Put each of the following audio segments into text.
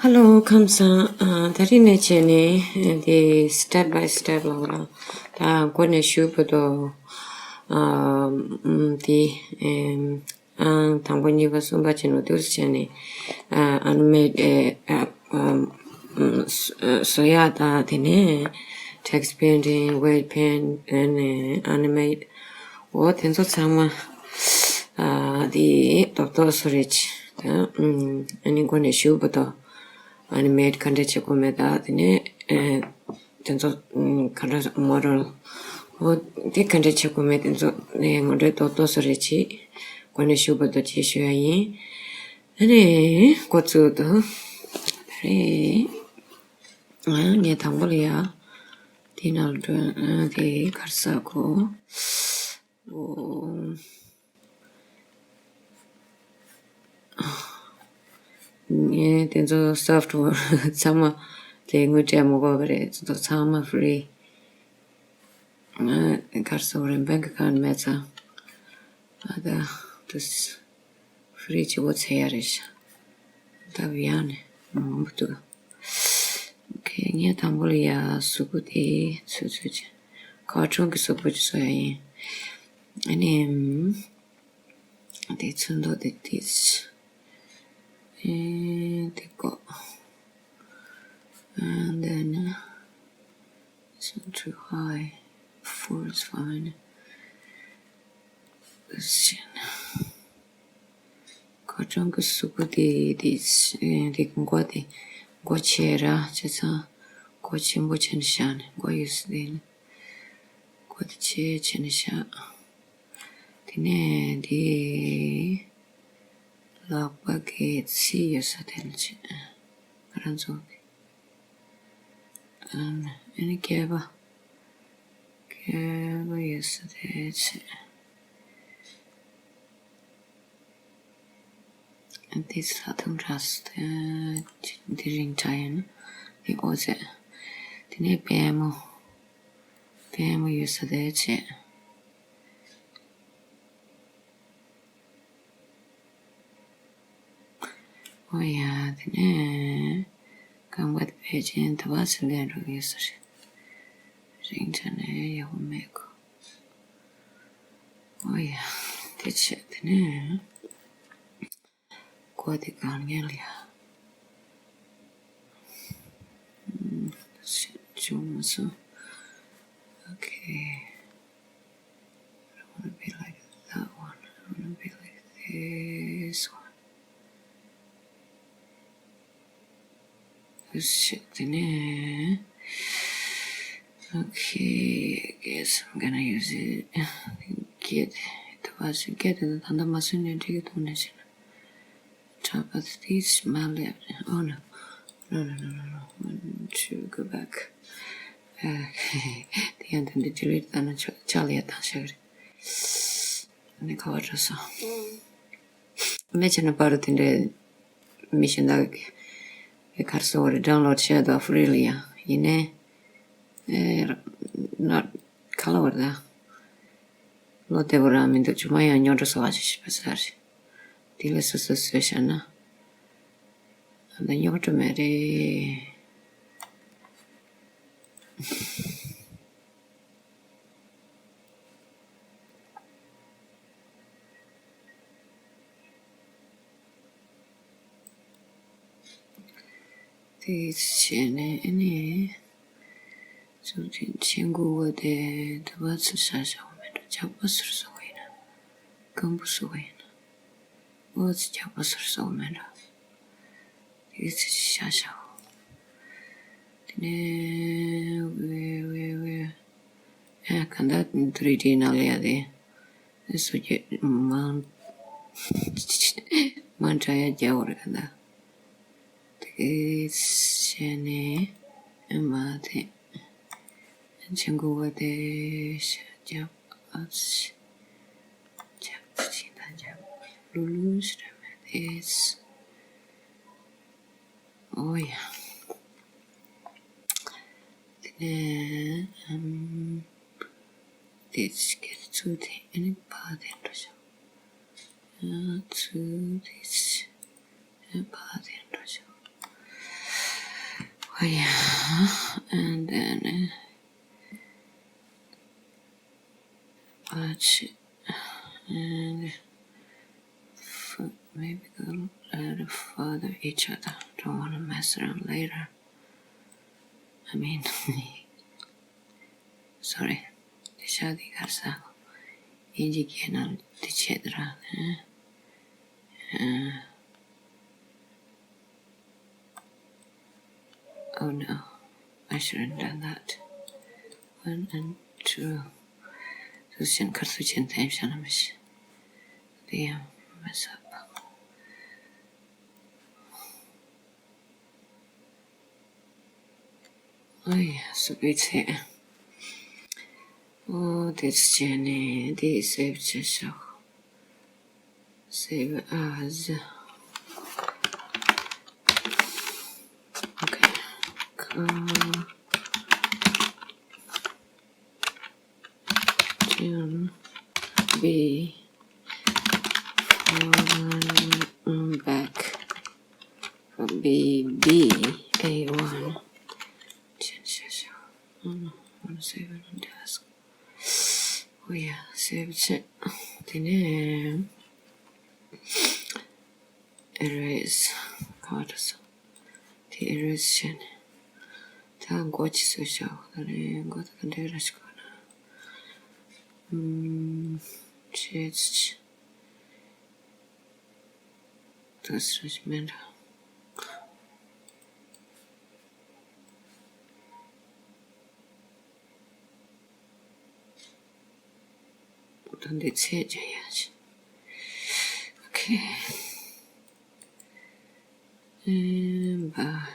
Hello, Kamsa. That in the step by step laura. Gonna shoot the Tangwani was so much in Udurchene and made soyata tine text painting, weight paint, and animate. What in so summer the doctor's rich. And you're going to shoot but animate content comeda tine tenso model what the content comet in so the doctor's rich. When you but the tissue, and go to the near Tambolia, Dinal, the Carsaco. Yeah, there's a software, summer language, I'm over it, the summer free. Carso and bank account matter. Other this free to what's hairish. Taviane, okay, near Tambolia, Sukuti, Such. Carchunk is so much say. And it's not that this. And they go. And then it's not too high. 4 is fine. Carchunk is so good. This they can go the Gochera, just a coaching watch and shan. Go use then. Go the church and shan. The lock bucket, see your attention. Ranzo. Any cava. Cava, yes, that's and this Latin rust, during time, the other. The name Pamo, yes, that's it. Oh, yeah, the come with agent was a little yesterday. Ring to make. Oh, yeah, that's it. Quite a gun, so okay. I don't want to be like that one. I want to be like this one. This shit in there. Okay, I guess I'm gonna use it. Get it was get it under my senior ticket on this. Top of these my left. Oh no. No. I want to go back. The end of the delete than a Charlie at that. And the cover so. Mention about it in the mission that the Carso or the download shadow of really, not color there. Not the ram into Jumaya and your sausage, Passage. The less association. And then you're to marry. This any so Chingu the what's a sasha Japos or so in Gumbus away. What's Japos or so matter? It's Shasha. Where? I can that in 3D now, there. This would get Mount Montaya Jawaranda. It's Shane and Martin. And Chingu with the Japs. Lulu's is. Oh, yeah. Let's get to the any part to this part. Oh yeah, and then watch it, and maybe go a little further each other. Don't want to mess around later. I mean, sorry. शादी कर सको इंजी के नाल दिचेदरा oh no, I shouldn't have done that. 1 and 2 수신 카르수진 타임샤나미시 Damn, mess up. Oh yeah, so it's here. Oh, this journey, this save show. Save as. Okay. June B. Back from B A1. I want to save it on task. Oh yeah, save it. Then erase cards. The erase. 다음 고치 쓰셔. 그래, 이거 근데 이러시거나. 제지. 쓰시면 근데 세줘야지. 오케이. 바.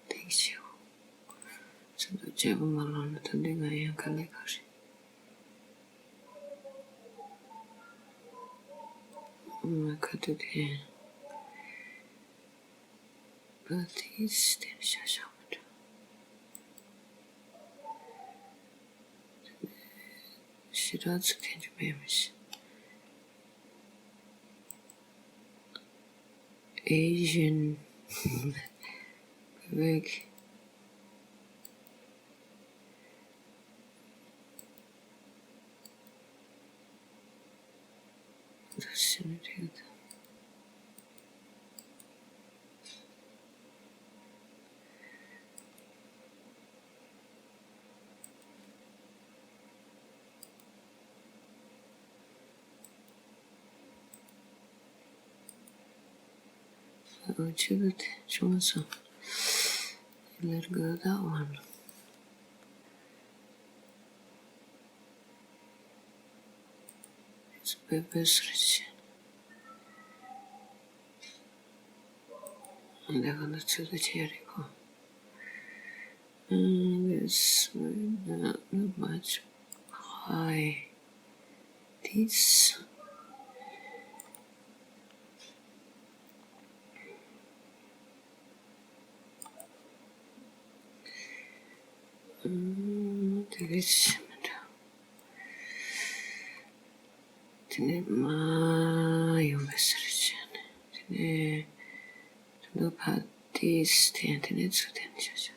되시오. 저도 제법 말로는 던데가요 갈래가시. 가도 돼. But he's still 샤샤부터. 싫어서 괜히 매미시. Asian big Russian dude. Tibet 좋았어. Let go that one. It's a bit rich. 내가 놓쳐도 제리고. This not much high. This. 되게 심하다. 되게 많이 오메스르지네. 되게 너 바티스트한테는 수된자죠.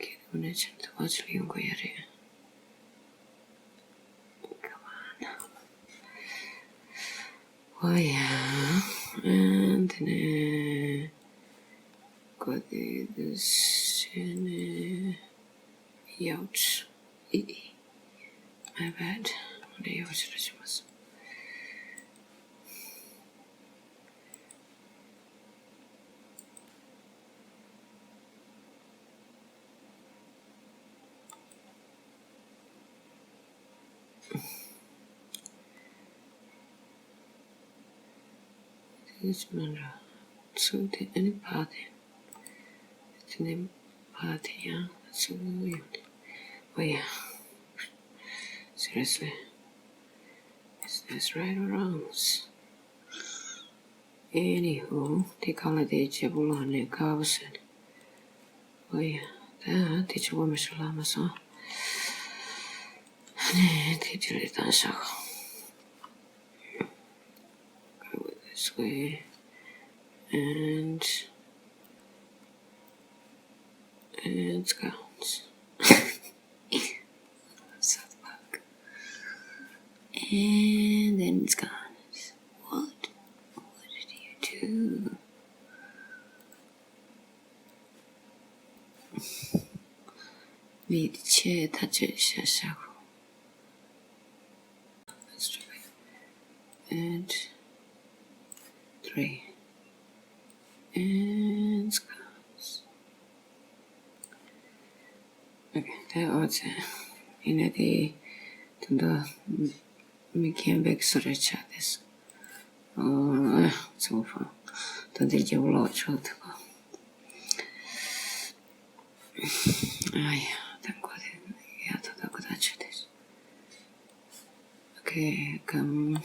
기분에 좀 도와주려는 거야래. Oh yeah, and then got this yacht. My bad. 네, 여기로 심었어. This matter. So did any party? It's name party, yeah. So oh yeah. Seriously. Is this right or wrong? Anywho, the holiday 제불러네 가보세요. Oh yeah. 다 대체 보면 실라면서. 네, 대체를 일단 시작. this way, and it's gone. South Park. And then it's gone. What? What did you do? 밑에 닫으셔서. Let's try. And 3. And it's gone. Okay, that was it. 이네들이 좀 더 미키앤백 소리를 쳐야 됐어. 소파. 더 들게 올라와줘도 되고. 아야, 당과대. 야, 더 다쳐야 됐어. Okay, come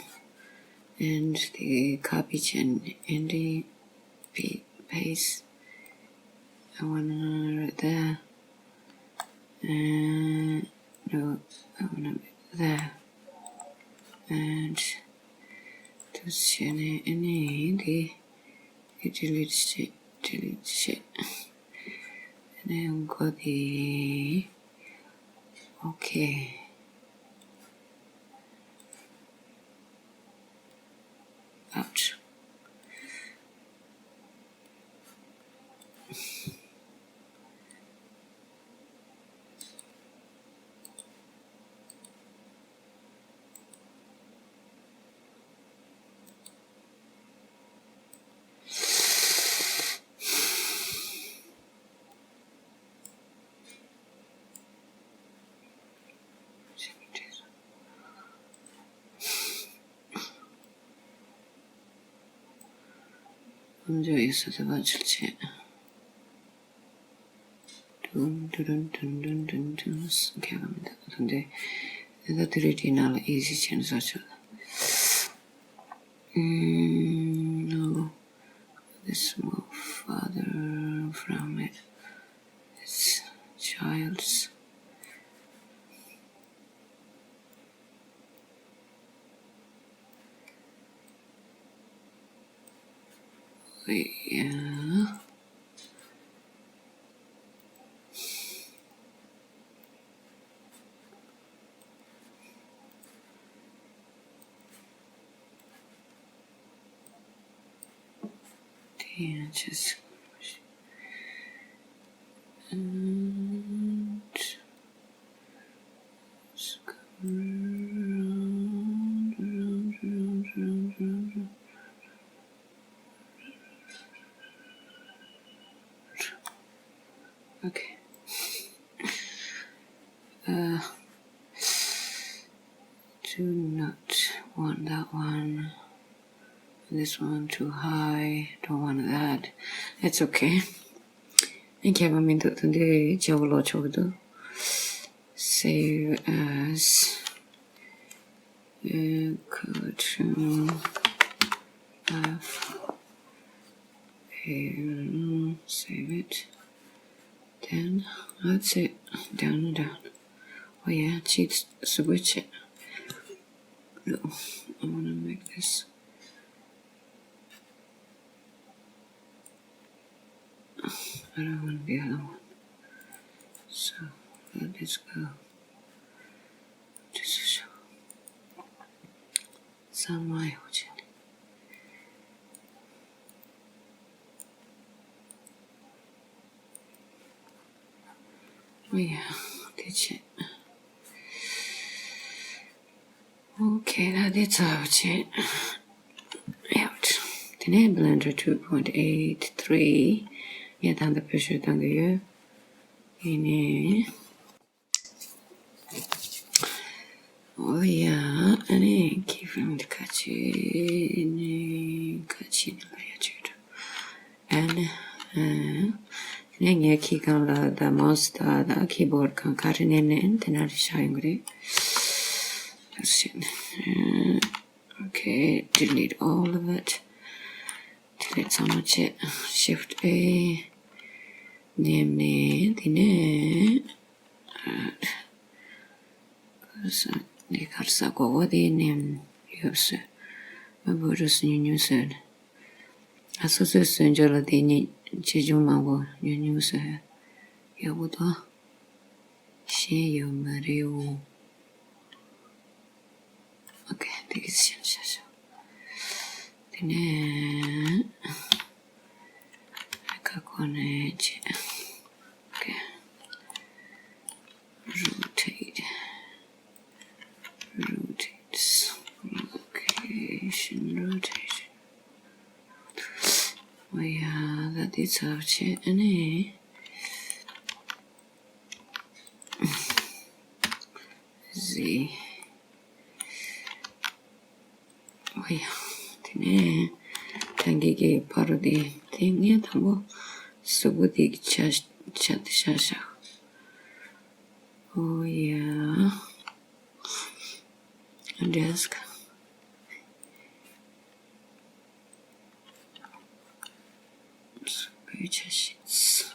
and the garbage and the paste. I wanna right there. And no, I wanna there. And to see any delete shit. And then got the okay. Ouch. 먼저 있어서 맞출지. 둔둔둔둔둔둔 이렇게 합니다. 근데 내가 드리디나를 easy change 하죠. No, let's move farther from it. It's child's. Yeah. Yeah, just and just around. Okay. Do not want that one. This one too high. Don't want that. It's okay. 이렇게 하면 되는데 저걸로 저기도 save as control F save it. Then that's it. Down and down. Oh yeah, cheat switch it. No, I want to make this. I don't want the other one. So let this go. This is Samai Hojin. Oh yeah, did it. Okay, that is out it. Out. The blender 2.83. Yeah, down the pressure down there. In oh yeah, and keep from the catching and 그냥 키가 다 마우스다 키보드 간 가르네는 대나리 샤잉그리 that's it. Okay, delete all of it. Delete so much it. Shift A. Name the 네 가르사고 어디 name use. What is new said? Association jala dini chijumangwa yunyusa yabuda shiyu mariu. Okay, take it shasha. Then kakone. Okay. Rotate. Rotates. Location rotation. Oh yeah, that is our any. Z. Oh yeah, then tangi parody thing yet. Subudik chat shasha. Oh yeah. Desk. Page sheets.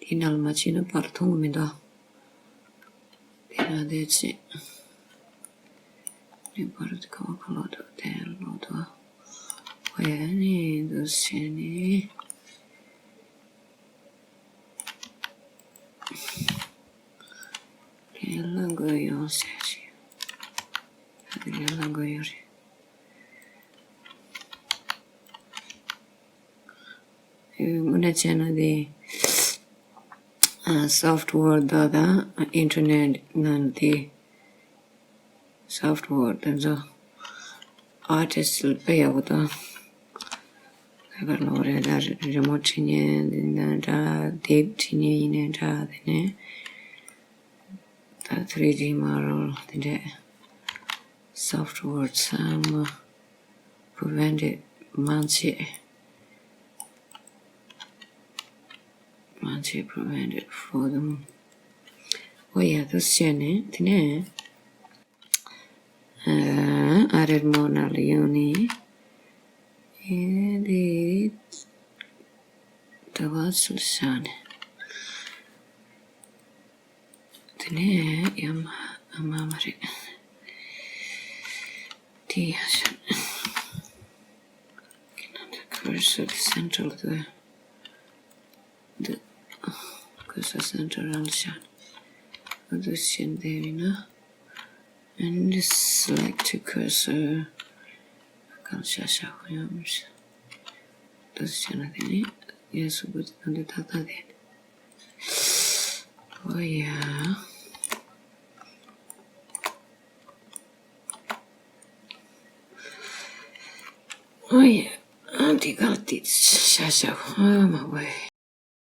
Tinal machine part1. That's it. Report Coca-Cola Hotel Lodo. Where any those any Langoyo says you. Langoyo. Muna channel the software dada internet nanti software the artist pay out the remote chine tape chine the 3D model the software some prevented manche prevented for them. Oh yeah, this channel the added more leone and the was sun the yam amamari the cursor central the cursor central shot this shin there and just select cursor Kanshasha Yams. Does anything? Yes, good on the Tata then. Oh, yeah. Oh, yeah. Auntie got it. Shasha. Oh, my way.